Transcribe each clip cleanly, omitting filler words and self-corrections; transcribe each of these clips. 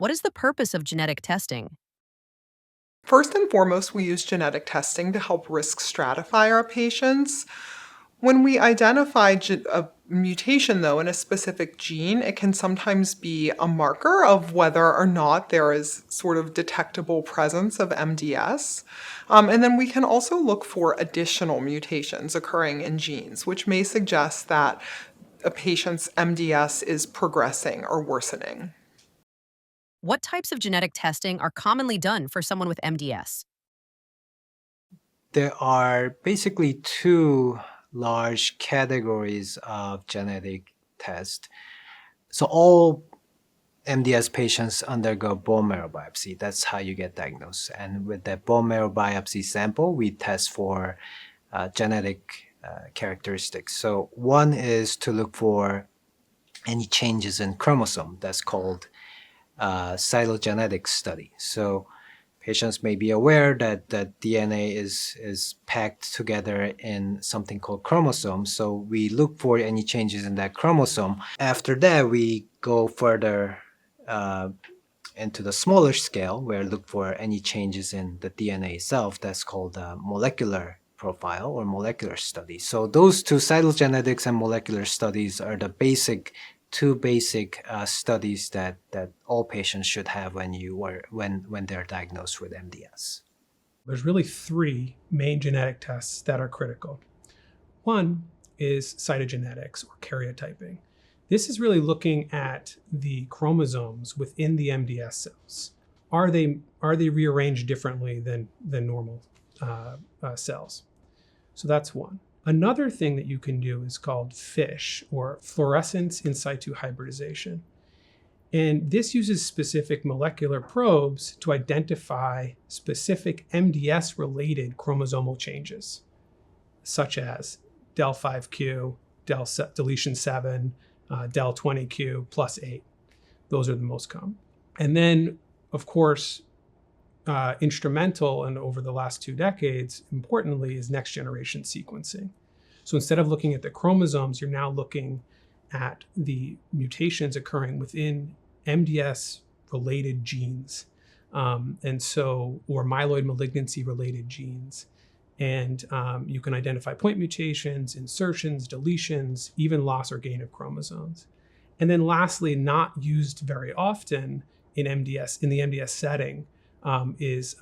What is the purpose of genetic testing? First and foremost, we use genetic testing to help risk stratify our patients. When we identify a mutation, though, in a specific gene, it can sometimes be a marker of whether or not there is sort of detectable presence of MDS. And then we can also look for additional mutations occurring in genes, which may suggest that a patient's MDS is progressing or worsening. What types of genetic testing are commonly done for someone with MDS? There are basically two large categories of genetic tests. So all MDS patients undergo bone marrow biopsy. That's how you get diagnosed. And with that bone marrow biopsy sample, we test for genetic characteristics. So one is to look for any changes in chromosome. That's called cytogenetics study. So patients may be aware that DNA is packed together in something called chromosomes. So we look for any changes in that chromosome. After that, we go further into the smaller scale where we look for any changes in the DNA itself. That's called molecular profile or molecular study. So those two, cytogenetics and molecular studies, are the two basic studies that all patients should have when they're diagnosed with MDS. There's really three main genetic tests that are critical. One is cytogenetics or karyotyping. This is really looking at the chromosomes within the MDS cells. Are they rearranged differently than normal cells? So that's one. Another thing that you can do is called FISH, or fluorescence in situ hybridization. And this uses specific molecular probes to identify specific MDS-related chromosomal changes, such as del5q, deletion 7, del20q plus 8. Those are the most common. And then, of course, instrumental and over the last 2 decades, importantly, is next generation sequencing. So instead of looking at the chromosomes, you're now looking at the mutations occurring within MDS-related genes, or myeloid malignancy-related genes. And you can identify point mutations, insertions, deletions, even loss or gain of chromosomes. And then lastly, not used very often in the MDS setting, is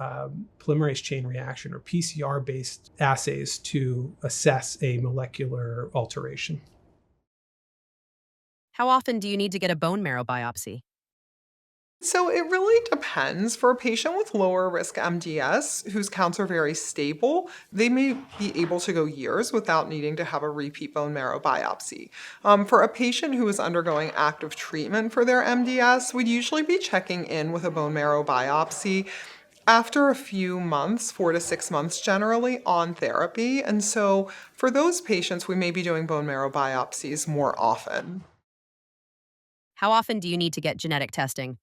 polymerase chain reaction or PCR-based assays to assess a molecular alteration. How often do you need to get a bone marrow biopsy? So it really depends. For a patient with lower risk MDS whose counts are very stable, they may be able to go years without needing to have a repeat bone marrow biopsy. For a patient who is undergoing active treatment for their MDS, we'd usually be checking in with a bone marrow biopsy after a few months, 4 to 6 months generally, on therapy. And so for those patients, we may be doing bone marrow biopsies more often. How often do you need to get genetic testing?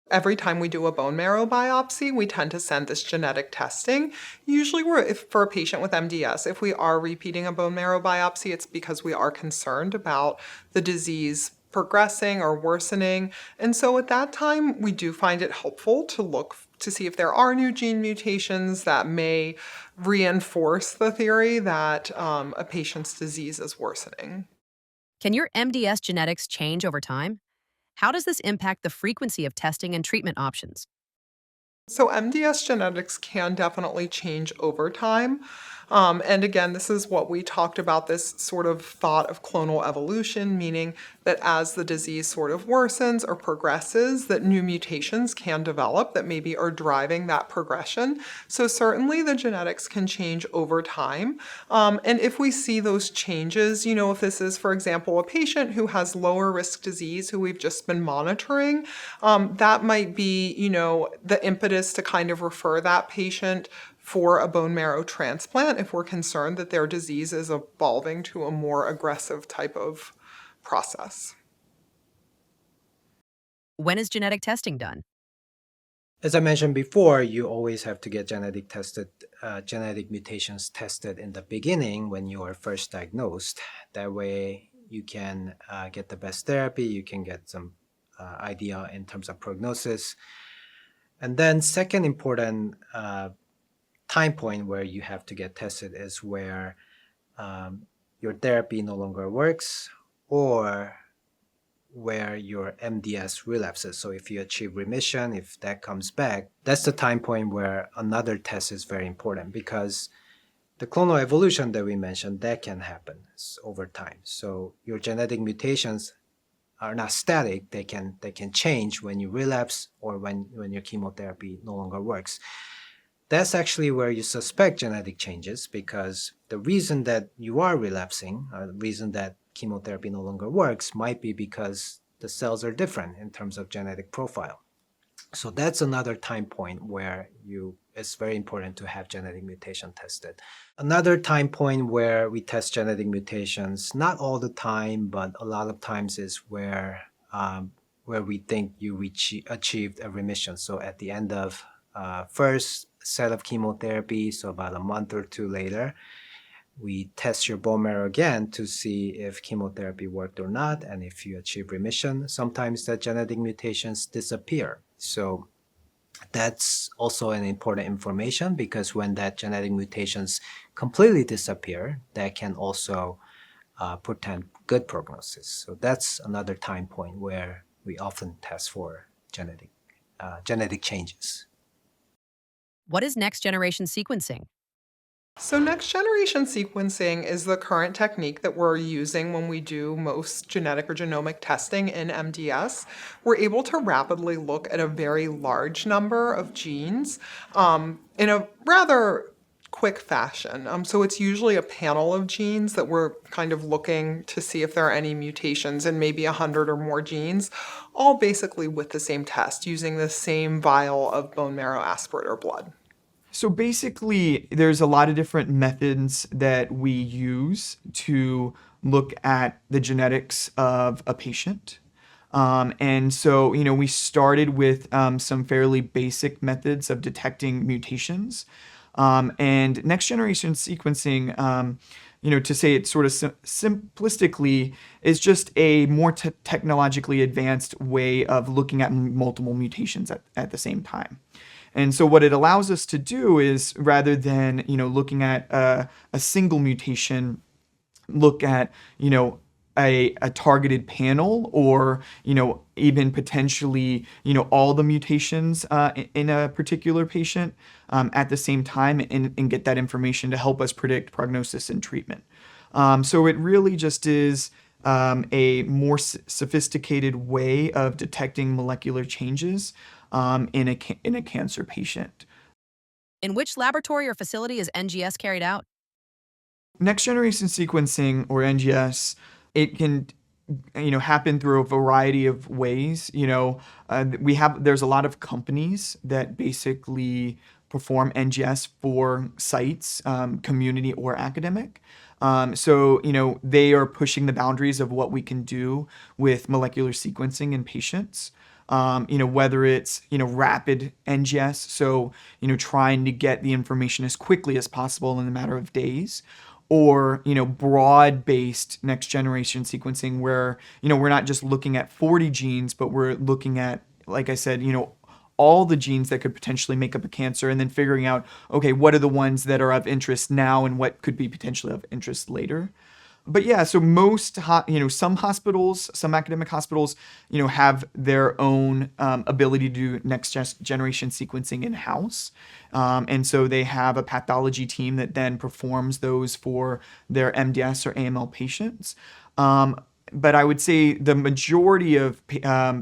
Every time we do a bone marrow biopsy, we tend to send this genetic testing. Usually for a patient with MDS, if we are repeating a bone marrow biopsy, it's because we are concerned about the disease progressing or worsening. And so at that time, we do find it helpful to look to see if there are new gene mutations that may reinforce the theory that a patient's disease is worsening. Can your MDS genetics change over time? How does this impact the frequency of testing and treatment options? So MDS genetics can definitely change over time. And again, this is what we talked about, this sort of thought of clonal evolution, meaning that as the disease sort of worsens or progresses, that new mutations can develop that maybe are driving that progression. So certainly the genetics can change over time. And if we see those changes, if this is, for example, a patient who has lower risk disease who we've just been monitoring, that might be, the impetus to kind of refer that patient for a bone marrow transplant if we're concerned that their disease is evolving to a more aggressive type of process. When is genetic testing done? As I mentioned before, you always have to get genetic mutations tested in the beginning when you are first diagnosed. That way you can get the best therapy, you can get some idea in terms of prognosis. And then second important time point where you have to get tested is where your therapy no longer works or where your MDS relapses. So if you achieve remission, if that comes back, that's the time point where another test is very important, because the clonal evolution that we mentioned, that can happen over time. So your genetic mutations are not static. They can change when you relapse or when your chemotherapy no longer works. That's actually where you suspect genetic changes, because the reason that you are relapsing, or the reason that chemotherapy no longer works, might be because the cells are different in terms of genetic profile. So that's another time point where it's very important to have genetic mutation tested. Another time point where we test genetic mutations, not all the time, but a lot of times, is where we think you achieved a remission. So at the end of first set of chemotherapy, so about a month or two later, we test your bone marrow again to see if chemotherapy worked or not, and if you achieve remission. Sometimes the genetic mutations disappear. So that's also an important information, because when that genetic mutations completely disappear, that can also portend good prognosis. So that's another time point where we often test for genetic changes. What is next generation sequencing? So next generation sequencing is the current technique that we're using when we do most genetic or genomic testing in MDS. We're able to rapidly look at a very large number of genes in a rather quick fashion. So it's usually a panel of genes that we're kind of looking to see if there are any mutations in maybe 100 or more genes, all basically with the same test, using the same vial of bone marrow aspirate or blood. So basically, there's a lot of different methods that we use to look at the genetics of a patient. And so, we started with some fairly basic methods of detecting mutations. And next generation sequencing, to say it sort of simplistically, is just a more technologically advanced way of looking at multiple mutations at the same time. And so what it allows us to do is, rather than, looking at a single mutation, look at, a targeted panel, or, even potentially, all the mutations in a particular patient at the same time, and get that information to help us predict prognosis and treatment. So it really just is a more sophisticated way of detecting molecular changes in a cancer patient. In which laboratory or facility is NGS carried out? Next generation sequencing, or NGS, it can happen through a variety of ways. There's a lot of companies that basically perform NGS for sites, community or academic. So they are pushing the boundaries of what we can do with molecular sequencing in patients. Whether it's, rapid NGS, so, trying to get the information as quickly as possible in a matter of days, or, broad-based next generation sequencing where, we're not just looking at 40 genes, but we're looking at, like I said, all the genes that could potentially make up a cancer, and then figuring out, okay, what are the ones that are of interest now and what could be potentially of interest later. But yeah, so some hospitals, some academic hospitals, have their own ability to do next generation sequencing in-house. And so they have a pathology team that then performs those for their MDS or AML patients. But I would say the majority of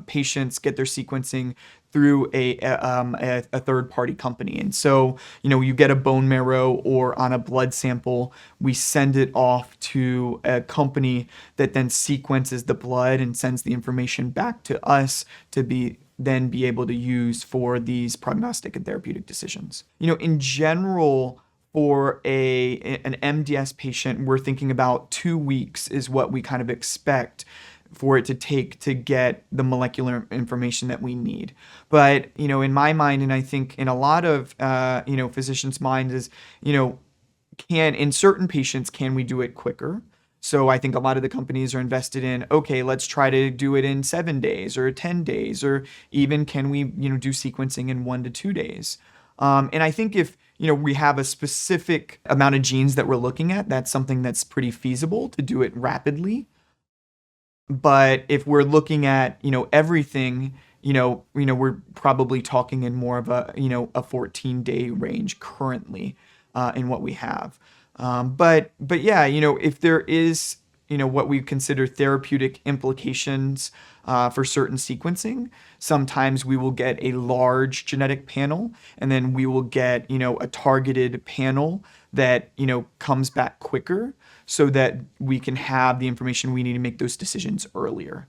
patients get their sequencing through a third-party company. And so, you get a bone marrow or on a blood sample, we send it off to a company that then sequences the blood and sends the information back to us to be able to use for these prognostic and therapeutic decisions. In general, for an MDS patient, we're thinking about 2 weeks is what we kind of expect for it to take to get the molecular information that we need. But, in my mind, and I think in a lot of, physicians' minds, is, in certain patients, can we do it quicker? So I think a lot of the companies are invested in, okay, let's try to do it in 7 days or 10 days, or even can we, do sequencing in 1 to 2 days. And I think if, we have a specific amount of genes that we're looking at, that's something that's pretty feasible to do it rapidly. But if we're looking at, everything, we're probably talking in more of a 14-day range currently in what we have. But yeah, if there is, what we consider therapeutic implications for certain sequencing, sometimes we will get a large genetic panel, and then we will get, a targeted panel that, comes back quicker so that we can have the information we need to make those decisions earlier.